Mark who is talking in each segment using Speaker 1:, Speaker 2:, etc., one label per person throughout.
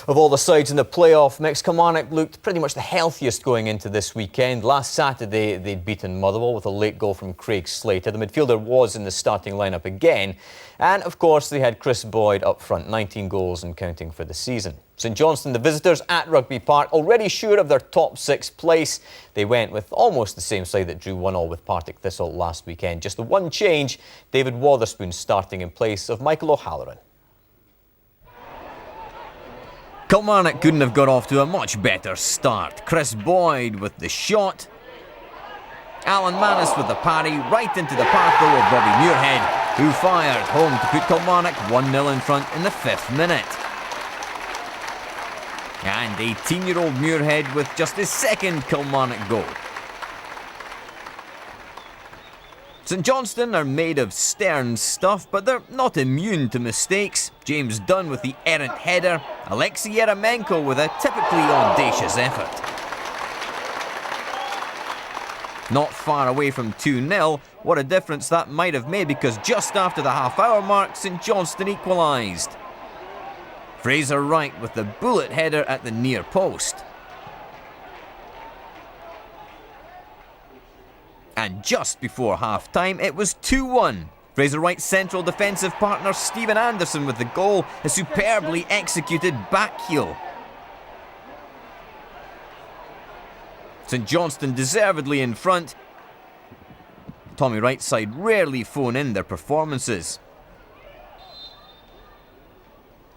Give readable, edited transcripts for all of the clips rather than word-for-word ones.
Speaker 1: Of all the sides in the playoff mix, Kilmarnock looked pretty much the healthiest going into this weekend. Last Saturday, they'd beaten Motherwell with a late goal from Craig Slater. The midfielder was in the starting lineup again. And, of course, they had Chris Boyd up front, 19 goals and counting for the season. St Johnstone, the visitors at Rugby Park, already sure of their top 6 place. They went with almost the same side that drew 1-1 with Partick Thistle last weekend. Just the one change, David Wotherspoon starting in place of Michael O'Halloran. Kilmarnock couldn't have got off to a much better start. Chris Boyd with the shot. Alan Mannis with the parry right into the path though of Bobby Muirhead, who fired home to put Kilmarnock 1-0 in front in the 5th minute. And 18-year-old Muirhead with just his second Kilmarnock goal. St Johnstone are made of stern stuff, but they're not immune to mistakes. James Dunn with the errant header. Alexei Eremenko with a typically audacious effort. Not far away from 2-0, what a difference that might have made, because just after the half-hour mark, St Johnstone equalised. Fraser Wright with the bullet header at the near post. And just before half-time, it was 2-1. Fraser Wright's central defensive partner Stephen Anderson with the goal, a superbly executed back heel. St Johnstone deservedly in front. Tommy Wright's side rarely phone in their performances.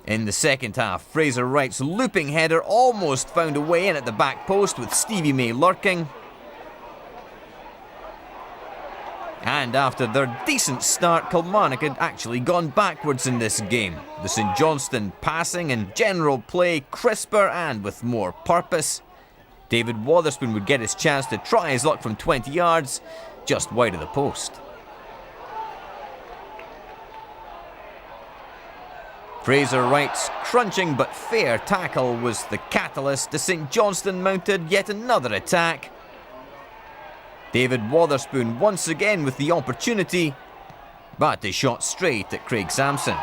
Speaker 1: In the second half, Fraser Wright's looping header almost found a way in at the back post with Stevie May lurking. And after their decent start, Kilmarnock had actually gone backwards in this game. The St Johnstone passing and general play crisper and with more purpose. David Wotherspoon would get his chance to try his luck from 20 yards, just wide of the post. Fraser Wright's crunching but fair tackle was the catalyst as St Johnstone mounted yet another attack. David Wotherspoon once again with the opportunity, but they shot straight at Craig Samson.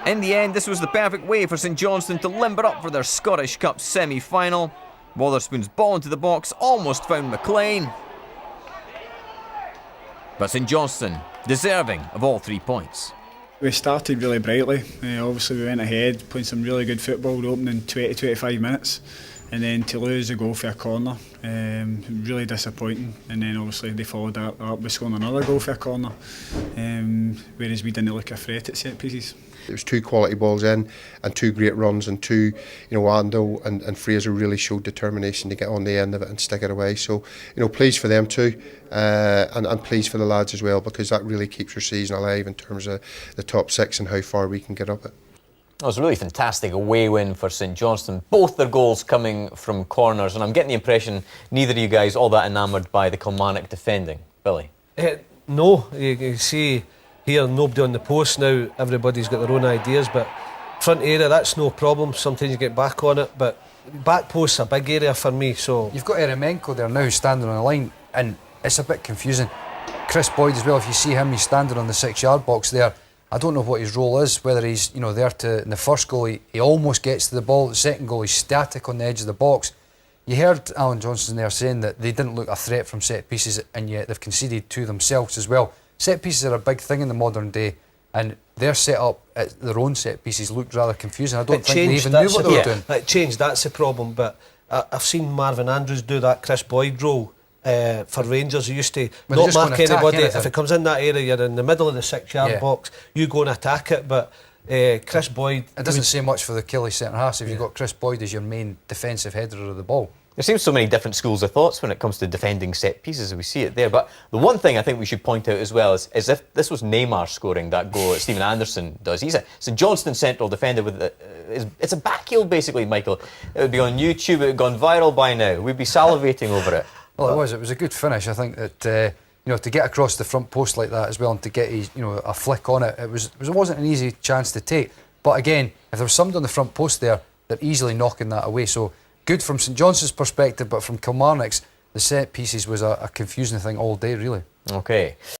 Speaker 1: In the end, this was the perfect way for St Johnstone to limber up for their Scottish Cup semi-final. Wotherspoon's ball into the box almost found McLean. But St Johnstone deserving of all 3 points.
Speaker 2: We started really brightly. Obviously we went ahead, playing some really good football the opening 20-25 minutes. And then to lose a goal for a corner, really disappointing. And then obviously they followed that up with scoring another goal for a corner, whereas we didn't look a threat at set pieces.
Speaker 3: It was 2 quality balls in and 2 great runs, and 2, Andel and Fraser really showed determination to get on the end of it and stick it away. So, pleased for them too, and pleased for the lads as well, because that really keeps your season alive in terms of the top 6 and how far we can get up it.
Speaker 1: It was a really fantastic away win for St Johnstone. Both their goals coming from corners, and I'm getting the impression neither of you guys all that enamoured by the Kilmarnock defending. Billy?
Speaker 4: No, you see here nobody on the post now. Everybody's got their own ideas, but front area, that's no problem. Sometimes you get back on it, but back post's a big area for me. So
Speaker 5: you've got Eremenko there now standing on the line, and it's a bit confusing. Chris Boyd as well, if you see him, he's standing on the 6-yard box there. I don't know what his role is, whether he's there to, in the first goal he almost gets to the ball, the second goal he's static on the edge of the box. You heard Alan Johnson there saying that they didn't look a threat from set pieces, and yet they've conceded 2 themselves as well. Set pieces are a big thing in the modern day, and their set up at their own set pieces looked rather confusing. I don't think they even knew what they were doing.
Speaker 4: It changed, that's the problem, but I've seen Marvin Andrews do that Chris Boyd role. For Rangers, he used to not mark anybody. If it comes in that area, you're in the middle of the 6-yard box, you go and attack it. But Chris Boyd...
Speaker 5: It doesn't say much for the Killie centre-half if you've got Chris Boyd as your main defensive header of the ball.
Speaker 1: There seems so many different schools of thoughts when it comes to defending set pieces, as we see it there. But the one thing I think we should point out as well is if this was Neymar scoring that goal that Stephen Anderson does. He's a St Johnstone central defender with it's a back heel basically, Michael. It would be on YouTube, it would have gone viral by now. We'd be salivating over it.
Speaker 5: Well, it was a good finish. I think that to get across the front post like that as well, and to get a flick on it, it wasn't an easy chance to take. But again, if there was somebody on the front post there, they're easily knocking that away. So good from St Johnstone's perspective, but from Kilmarnock's, the set pieces was a confusing thing all day, really.
Speaker 1: Okay.